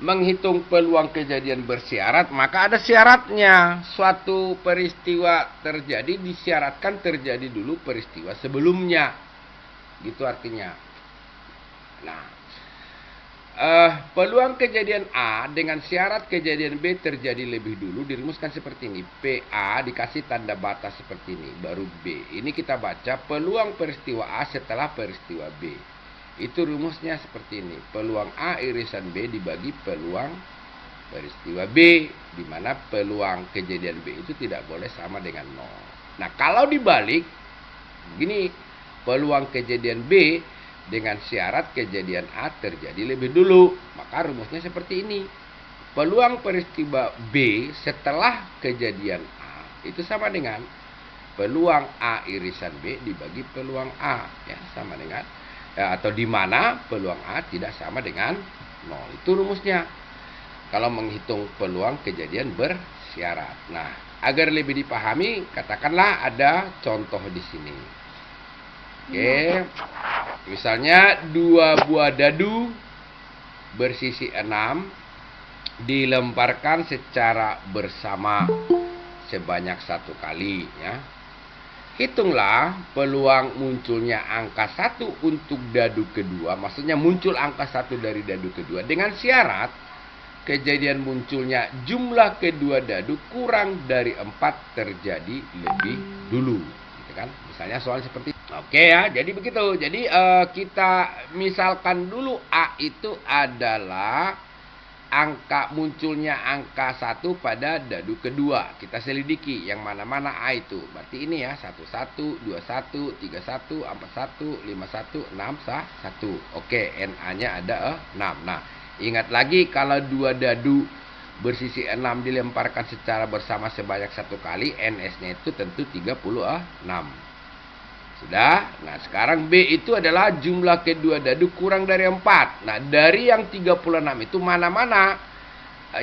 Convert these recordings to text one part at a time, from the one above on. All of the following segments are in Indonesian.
menghitung peluang kejadian bersyarat, maka ada syaratnya. Suatu peristiwa terjadi disyaratkan terjadi dulu peristiwa sebelumnya. Gitu artinya. Nah, peluang kejadian A dengan syarat kejadian B terjadi lebih dulu dirumuskan seperti ini. PA dikasih tanda batas seperti ini, baru B. Ini kita baca peluang peristiwa A setelah peristiwa B. Itu rumusnya seperti ini. Peluang A irisan B dibagi peluang peristiwa B, di mana peluang kejadian B itu tidak boleh sama dengan 0. Nah, kalau dibalik, begini, peluang kejadian B dengan syarat kejadian A terjadi lebih dulu, maka rumusnya seperti ini. Peluang peristiwa B setelah kejadian A itu sama dengan peluang A irisan B dibagi peluang A, ya, sama dengan atau di mana peluang A tidak sama dengan 0. Itu rumusnya kalau menghitung peluang kejadian bersyarat. Nah, agar lebih dipahami, katakanlah ada contoh di sini. Oke. Misalnya 2 buah dadu bersisi 6 dilemparkan secara bersama sebanyak 1 kali, ya. Hitunglah peluang munculnya angka 1 untuk dadu kedua. Maksudnya muncul angka 1 dari dadu kedua. Dengan syarat kejadian munculnya jumlah kedua dadu kurang dari 4 terjadi lebih dulu. Gitu kan? Misalnya soal seperti itu. Oke ya, jadi begitu. Jadi kita misalkan dulu A itu adalah munculnya angka 1 pada dadu kedua. Kita selidiki yang mana-mana A itu. Berarti ini ya, 11, 21, 31, 41, 51, 61. Oke, NA-nya ada 6. Nah, ingat lagi kalau 2 dadu bersisi 6 dilemparkan secara bersama sebanyak 1 kali, NS-nya itu tentu 36. Sudah. Nah, sekarang B itu adalah jumlah kedua dadu kurang dari 4. Nah, dari yang 36 itu mana-mana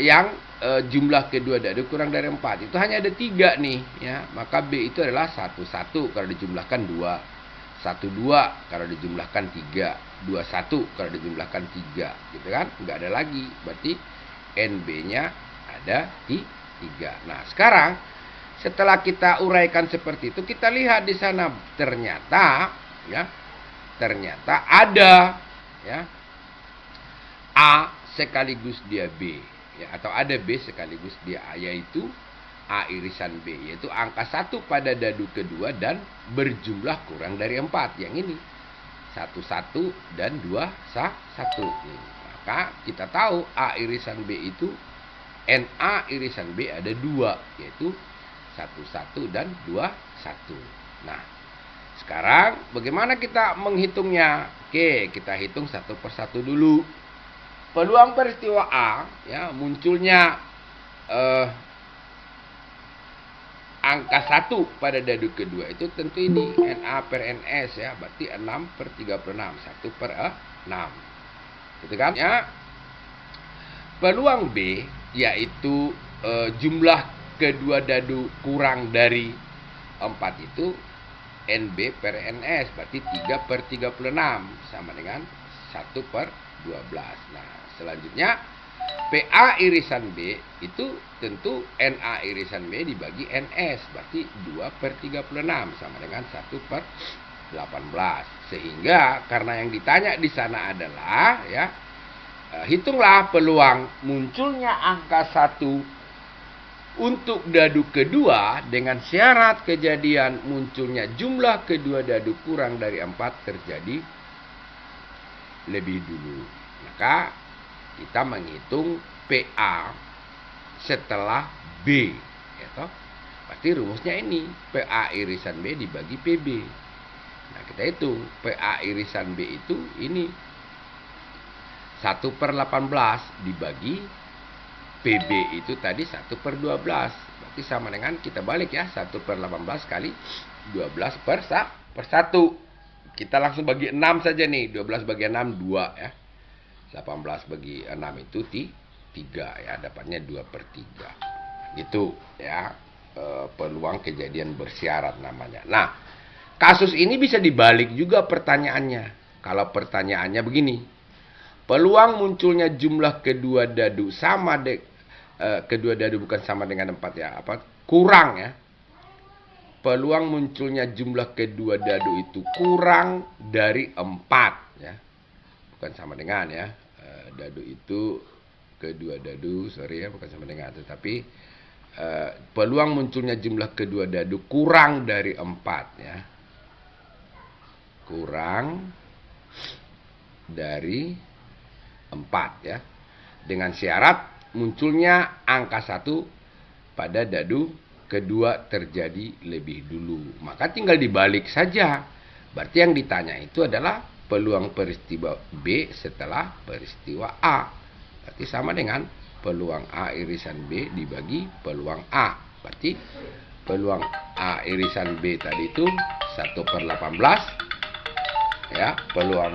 yang jumlah kedua dadu kurang dari 4. Itu hanya ada 3 nih, ya. Maka B itu adalah 11 kalau dijumlahkan 2. 12 kalau dijumlahkan 3. 21 kalau dijumlahkan 3. Gitu kan? Enggak ada lagi. Berarti NB-nya ada di 3. Nah, sekarang setelah kita uraikan seperti itu, kita lihat di sana ternyata ada, ya, A sekaligus dia B, ya, atau ada B sekaligus dia A, yaitu A irisan B, yaitu angka 1 pada dadu kedua dan berjumlah kurang dari 4, yang ini 11 dan 21. Maka kita tahu A irisan B itu NA irisan B ada 2, yaitu 11 dan 21. Nah, sekarang bagaimana kita menghitungnya? Oke, kita hitung satu persatu dulu. Peluang peristiwa A, ya, munculnya angka 1 pada dadu kedua itu tentu ini NA per NS, ya, berarti 6 per 36, 1 per 6. Gitu kan? Ya. Peluang B yaitu jumlah kedua dadu kurang dari 4 itu NB per NS, berarti 3 per 36 sama dengan 1 per 12. Nah, selanjutnya PA irisan B itu tentu NA irisan B dibagi NS, berarti 2 per 36 sama dengan 1 per 18. Sehingga karena yang ditanya di sana adalah, ya, hitunglah peluang munculnya angka 1 untuk dadu kedua dengan syarat kejadian munculnya jumlah kedua dadu kurang dari 4 terjadi lebih dulu. Maka kita menghitung PA setelah B, ya toh? Berarti rumusnya ini, PA irisan B dibagi PB. Nah, kita hitung PA irisan B itu ini 1 per 18 dibagi PB itu tadi 1 per 12. Berarti sama dengan, kita balik ya, 1 per 18 kali 12 per 1. Kita langsung bagi 6 saja nih. 12 bagi 6, 2 ya. 18 bagi 6 itu 3 ya. Dapatnya 2 per 3. Gitu ya. Peluang kejadian bersyarat namanya. Nah, kasus ini bisa dibalik juga pertanyaannya. Kalau pertanyaannya begini. Peluang munculnya jumlah kedua dadu sama kedua dadu bukan sama dengan 4 ya, kurang ya. Peluang munculnya jumlah kedua dadu itu kurang dari 4 ya. Bukan sama dengan ya. Dadu itu kedua dadu, sorry ya, bukan sama dengan, tetapi peluang munculnya jumlah kedua dadu kurang dari 4 ya. Kurang dari 4 ya. Dengan syarat munculnya angka 1 pada dadu kedua terjadi lebih dulu. Maka tinggal dibalik saja. Berarti yang ditanya itu adalah peluang peristiwa B setelah peristiwa A. Berarti sama dengan peluang A irisan B dibagi peluang A. Berarti peluang A irisan B tadi itu 1/18. Ya, peluang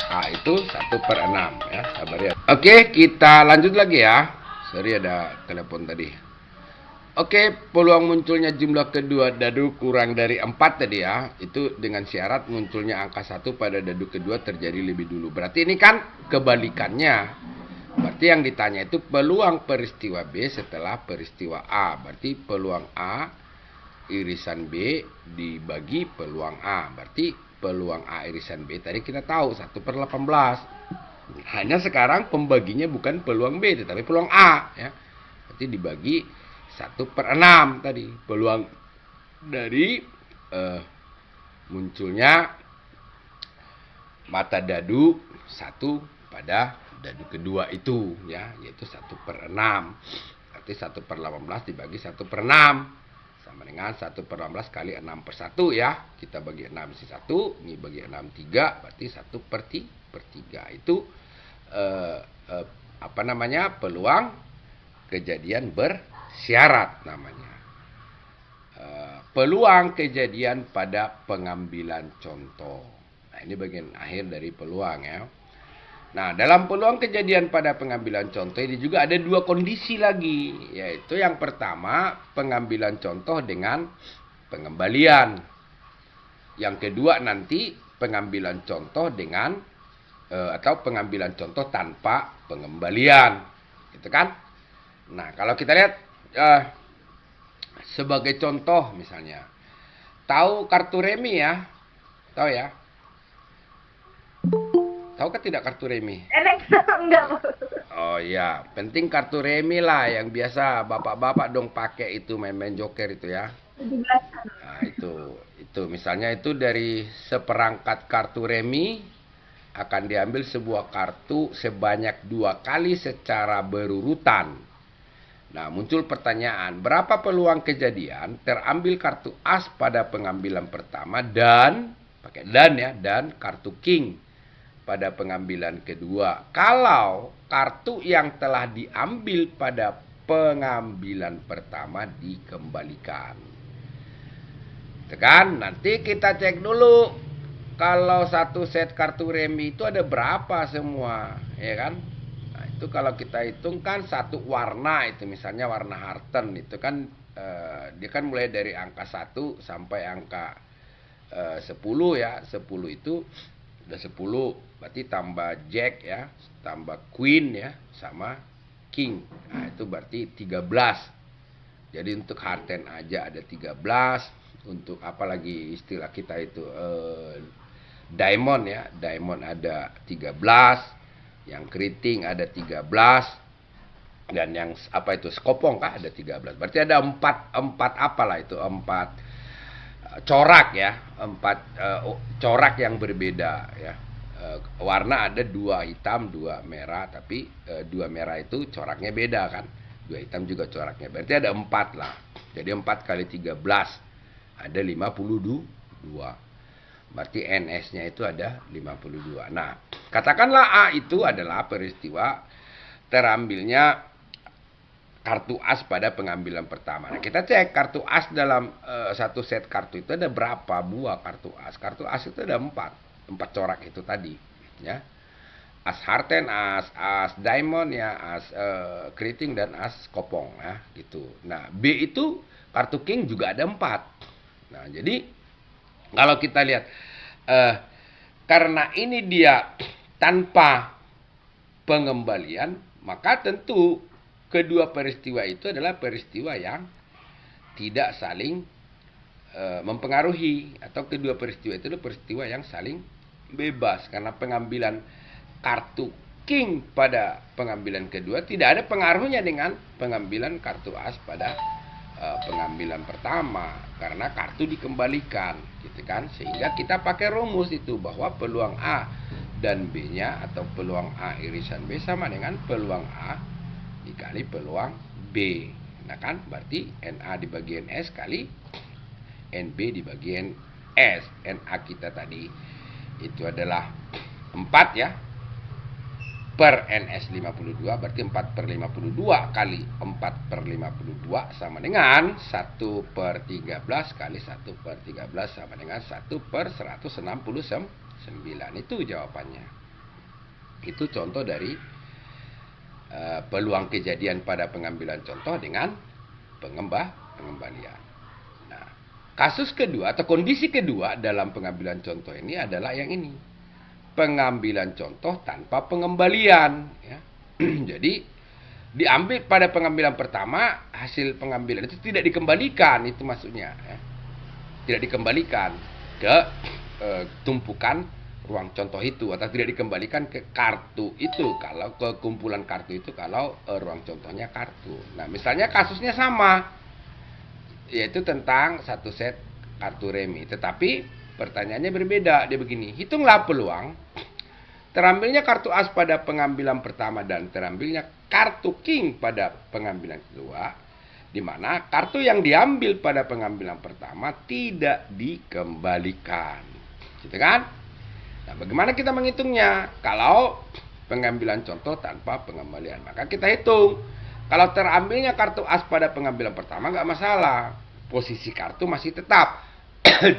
A itu 1/6 ya, sabar ya. Oke, kita lanjut lagi ya. Sorry ada telepon tadi. Oke, peluang munculnya jumlah kedua dadu kurang dari 4 tadi ya. Itu dengan syarat munculnya angka 1 pada dadu kedua terjadi lebih dulu. Berarti ini kan kebalikannya. Berarti yang ditanya itu peluang peristiwa B setelah peristiwa A. Berarti peluang A irisan B dibagi peluang A. Berarti peluang A irisan B tadi kita tahu 1/18. Hanya sekarang pembaginya bukan peluang B tetapi peluang A ya. Berarti dibagi 1/6 tadi peluang dari munculnya mata dadu 1 pada dadu kedua itu ya, yaitu 1/6. Berarti 1/18 dibagi 1/6 sama dengan 1/18 kali 6/1 ya. Kita bagi 6 isi 1, ini bagi 6 3, berarti 1/3 itu peluang kejadian bersyarat namanya. Peluang kejadian pada pengambilan contoh. Nah, ini bagian akhir dari peluang ya. Nah, dalam peluang kejadian pada pengambilan contoh ini juga ada 2 kondisi lagi, yaitu yang pertama pengambilan contoh dengan pengembalian. Yang kedua nanti pengambilan contoh dengan atau pengambilan contoh tanpa pengembalian, gitu kan? Nah, kalau kita lihat sebagai contoh misalnya, tahu kartu remi ya? Tahu ya? Tahukah tidak kartu remi? Enggak. Oh iya, penting kartu remi lah yang biasa bapak-bapak dong pakai itu main-main joker itu ya. Nah, itu misalnya itu dari seperangkat kartu remi akan diambil sebuah kartu sebanyak 2 kali secara berurutan. Nah, muncul pertanyaan, berapa peluang kejadian terambil kartu as pada pengambilan pertama dan pakai dan ya, dan kartu king pada pengambilan kedua kalau kartu yang telah diambil pada pengambilan pertama dikembalikan. Tekan, nanti kita cek dulu kalau satu set kartu remi itu ada berapa semua, ya kan? Nah, itu kalau kita hitung kan satu warna itu, misalnya warna Harten itu kan dia kan mulai dari angka 1 sampai angka 10 ya. 10 itu udah 10, berarti tambah jack ya, tambah queen ya, sama king. Nah, itu berarti 13. Jadi untuk Harten aja ada 13. Untuk apalagi istilah kita itu diamond ya, diamond ada 13, yang keriting ada 13, dan yang apa itu skopong kah ada 13. Berarti ada 4 apalah itu, 4 corak ya, 4 corak yang berbeda ya. Warna ada 2 hitam 2 merah, tapi 2 merah itu coraknya beda kan, 2 hitam juga coraknya, berarti ada 4 lah. Jadi 4 kali 13 ada 52. Berarti NS-nya itu ada 52. Nah, katakanlah A itu adalah peristiwa terambilnya kartu as pada pengambilan pertama. Nah, kita cek kartu as dalam satu set kartu itu ada berapa buah kartu as. Kartu as itu ada 4 corak itu tadi ya. As Harten, as diamond ya, as keriting dan as kopong ya gitu. Nah, B itu kartu king juga ada 4. Nah, jadi kalau kita lihat karena ini dia tanpa pengembalian, maka tentu kedua peristiwa itu adalah peristiwa yang tidak saling mempengaruhi, atau kedua peristiwa itu adalah peristiwa yang saling bebas, karena pengambilan kartu king pada pengambilan kedua tidak ada pengaruhnya dengan pengambilan kartu as pada pengambilan pertama, karena kartu dikembalikan, gitu kan. Sehingga kita pakai rumus itu bahwa peluang A dan B-nya, atau peluang A irisan B sama dengan peluang A dikali peluang B. Nah kan, berarti NA dibagi NS kali NB dibagi NS. NA kita tadi itu adalah 4 ya, per NS 52, berarti 4 per 52 kali 4 per 52 sama dengan 1 per 13 kali 1 per 13 sama dengan 1 per 169. Itu jawabannya. Itu contoh dari peluang kejadian pada pengambilan contoh dengan pengembalian. Nah, kasus kedua atau kondisi kedua dalam pengambilan contoh ini adalah yang ini. Pengambilan contoh tanpa pengembalian, ya. Jadi diambil pada pengambilan pertama, hasil pengambilan itu tidak dikembalikan, itu maksudnya, ya. Tidak dikembalikan ke tumpukan ruang contoh itu, atau tidak dikembalikan ke kartu itu, kalau ke kumpulan kartu itu, kalau ruang contohnya kartu. Nah, misalnya kasusnya sama, yaitu tentang satu set kartu remi, tetapi pertanyaannya berbeda. Dia begini, hitunglah peluang terambilnya kartu as pada pengambilan pertama dan terambilnya kartu king pada pengambilan kedua, di mana kartu yang diambil pada pengambilan pertama tidak dikembalikan, gitu kan? Nah, bagaimana kita menghitungnya? Kalau pengambilan contoh tanpa pengembalian, maka kita hitung. Kalau terambilnya kartu as pada pengambilan pertama nggak masalah, posisi kartu masih tetap.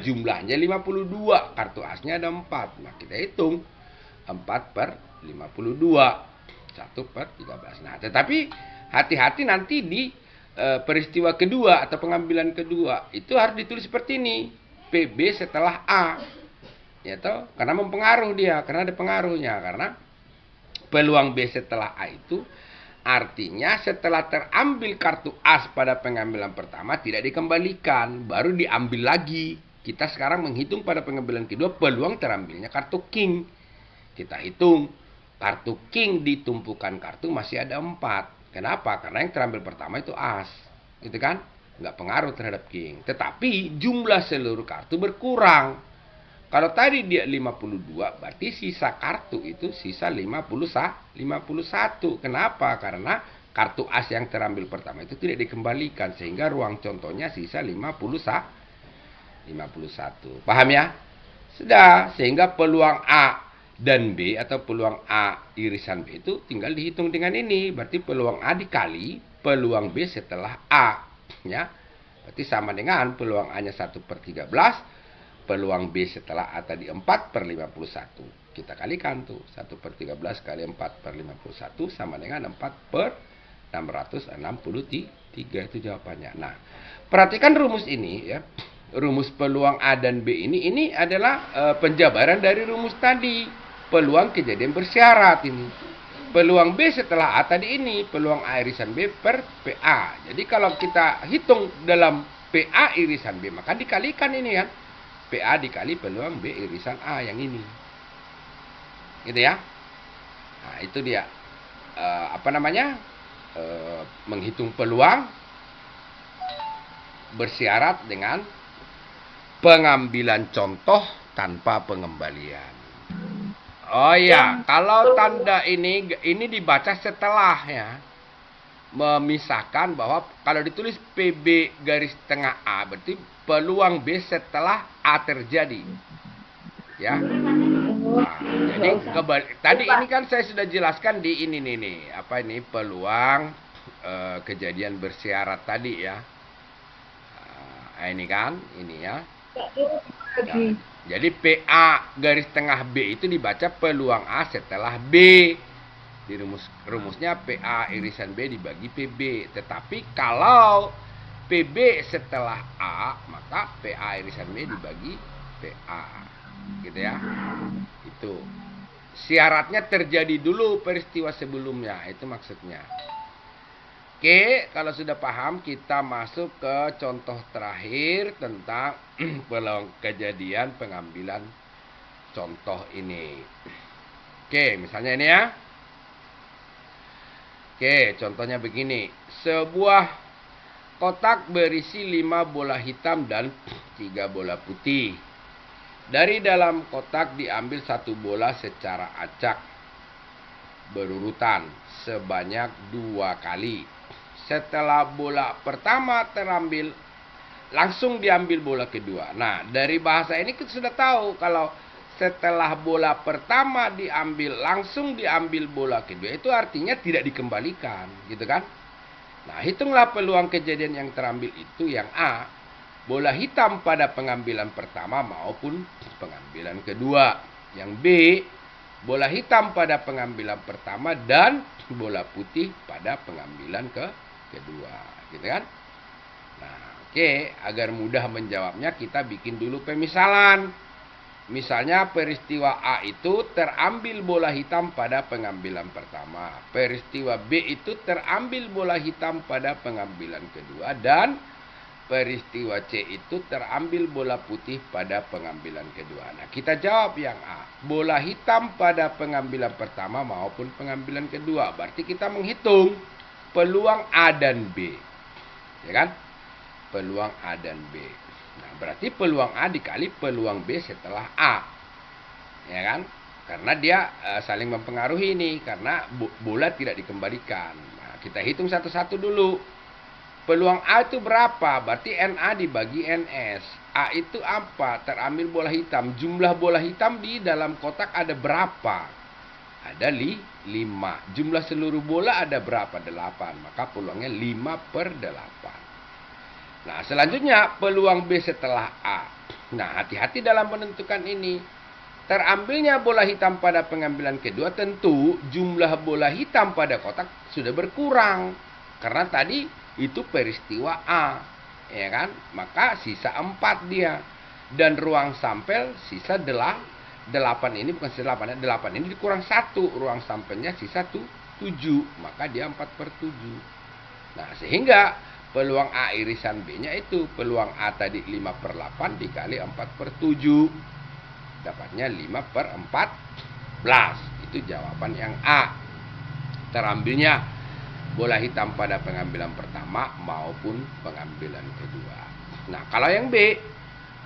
Jumlahnya 52, kartu asnya ada 4. Nah, kita hitung 4 per 52, 1 per 13. Nah, tetapi hati-hati nanti di peristiwa kedua atau pengambilan kedua itu harus ditulis seperti ini, PB setelah A, ya toh, karena mempengaruhi dia, karena ada pengaruhnya, karena peluang B setelah A itu artinya setelah terambil kartu as pada pengambilan pertama tidak dikembalikan, baru diambil lagi. Kita sekarang menghitung pada pengambilan kedua peluang terambilnya kartu king. Kita hitung kartu king di tumpukan kartu masih ada 4. Kenapa? Karena yang terambil pertama itu as, gitu kan? Nggak pengaruh terhadap king. Tetapi jumlah seluruh kartu berkurang. Kalau tadi dia 52, berarti sisa kartu itu sisa 51. Kenapa? Karena kartu as yang terambil pertama itu tidak dikembalikan, sehingga ruang contohnya sisa 51. Paham ya? Sudah, sehingga peluang A dan B atau peluang A irisan B itu tinggal dihitung dengan ini. Berarti peluang A dikali peluang B setelah A, ya. Berarti sama dengan peluang A-nya 1 per 13, peluang B setelah A tadi 4 per 51. Kita kalikan tuh, 1 per 13 kali 4 per 51 sama dengan 4 per 663, itu jawabannya. Nah, perhatikan rumus ini ya. Rumus peluang A dan B ini adalah penjabaran dari rumus tadi, peluang kejadian bersyarat ini. Peluang B setelah A tadi ini, peluang A irisan B per PA. Jadi kalau kita hitung dalam PA irisan B, maka dikalikan ini kan. PA dikali peluang B irisan A yang ini. Gitu ya. Nah, itu dia. Menghitung peluang bersyarat dengan pengambilan contoh tanpa pengembalian. Oh ya, kalau tanda ini dibaca setelah ya. Memisahkan bahwa kalau ditulis PB garis tengah A berarti peluang B setelah A terjadi. Ya. Nah, jadi tadi ini kan saya sudah jelaskan di ini nih. Apa ini peluang kejadian bersyarat tadi ya. Ini kan, ini ya. Nah, jadi PA garis tengah B itu dibaca peluang A setelah B. Di rumusnya PA irisan B dibagi PB. Tetapi kalau PB setelah A, maka PA irisan B dibagi PA. Gitu ya. Itu. syaratnya terjadi dulu peristiwa sebelumnya, itu maksudnya. Oke, kalau sudah paham, kita masuk ke contoh terakhir tentang peluang kejadian pengambilan contoh ini. Oke, misalnya ini ya. Oke, contohnya begini. Sebuah kotak berisi 5 bola hitam dan 3 bola putih. Dari dalam kotak diambil 1 bola secara acak berurutan sebanyak 2 kali. Setelah bola pertama terambil, langsung diambil bola kedua. Nah, dari bahasa ini kita sudah tahu kalau setelah bola pertama diambil, langsung diambil bola kedua, itu artinya tidak dikembalikan, gitu kan? Nah, hitunglah peluang kejadian yang terambil itu yang A, bola hitam pada pengambilan pertama maupun pengambilan kedua. Yang B, bola hitam pada pengambilan pertama dan bola putih pada pengambilan kedua, gitu kan? Nah, oke, agar mudah menjawabnya kita bikin dulu pemisalan. Misalnya peristiwa A itu terambil bola hitam pada pengambilan pertama. Peristiwa B itu terambil bola hitam pada pengambilan kedua. Dan peristiwa C itu terambil bola putih pada pengambilan kedua. Nah, kita jawab yang A. Bola hitam pada pengambilan pertama maupun pengambilan kedua. Berarti kita menghitung peluang A dan B. Ya kan? Peluang A dan B. Nah, berarti peluang A dikali peluang B setelah A. Ya kan? Karena dia saling mempengaruhi ini. Karena bola tidak dikembalikan. Nah, kita hitung satu-satu dulu. Peluang A itu berapa? Berarti NA dibagi NS. A itu apa? Terambil bola hitam. Jumlah bola hitam di dalam kotak ada berapa? Ada 5. Jumlah seluruh bola ada berapa? 8. Maka peluangnya 5/8. Nah, selanjutnya peluang B setelah A. Nah, hati-hati dalam menentukan ini. Terambilnya bola hitam pada pengambilan kedua, tentu jumlah bola hitam pada kotak sudah berkurang. Karena tadi itu peristiwa A. Ya kan? Maka sisa 4 dia. Dan ruang sampel sisa 8 ini bukan sisa 8. 8 ini dikurang 1. Ruang sampelnya sisa 7. Maka dia 4/7. Nah, sehingga peluang A irisan B-nya itu. Peluang A tadi 5/8 dikali 4/7. Dapatnya 5/14. Itu jawaban yang A. Terambilnya bola hitam pada pengambilan pertama maupun pengambilan kedua. Nah, kalau yang B,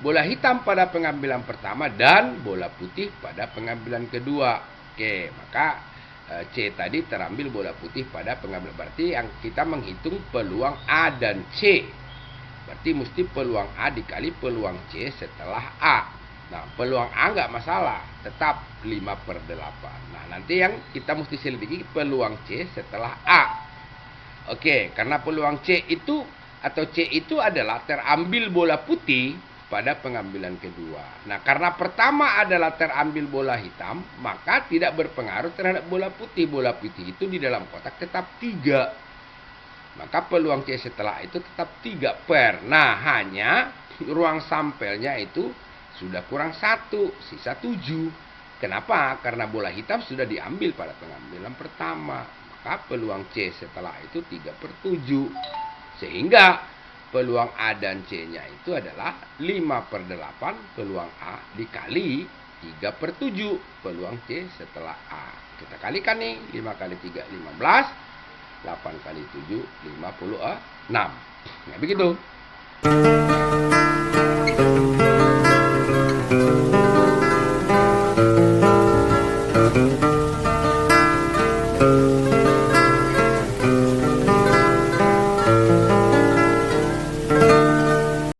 bola hitam pada pengambilan pertama dan bola putih pada pengambilan kedua. Oke, maka C tadi terambil bola putih pada pengambilan. Berarti yang kita menghitung peluang A dan C. Berarti mesti peluang A dikali peluang C setelah A. Nah, peluang A nggak masalah, tetap 5/8. Nah, nanti yang kita mesti selidiki peluang C setelah A. Oke, karena peluang C itu atau C itu adalah terambil bola putih pada pengambilan kedua. Nah, karena pertama adalah terambil bola hitam, maka tidak berpengaruh terhadap bola putih. Bola putih itu di dalam kotak tetap 3. Maka peluang C setelah itu tetap 3 Nah, hanya ruang sampelnya itu sudah kurang 1, sisa 7. Kenapa? Karena bola hitam sudah diambil pada pengambilan pertama. Maka peluang C setelah itu 3/7. Sehingga peluang A dan C-nya itu adalah 5/8 peluang A dikali 3/7 peluang C setelah A. Kita kalikan nih, 5 kali 3, 15. 8 kali 7, 56. Nah, begitu.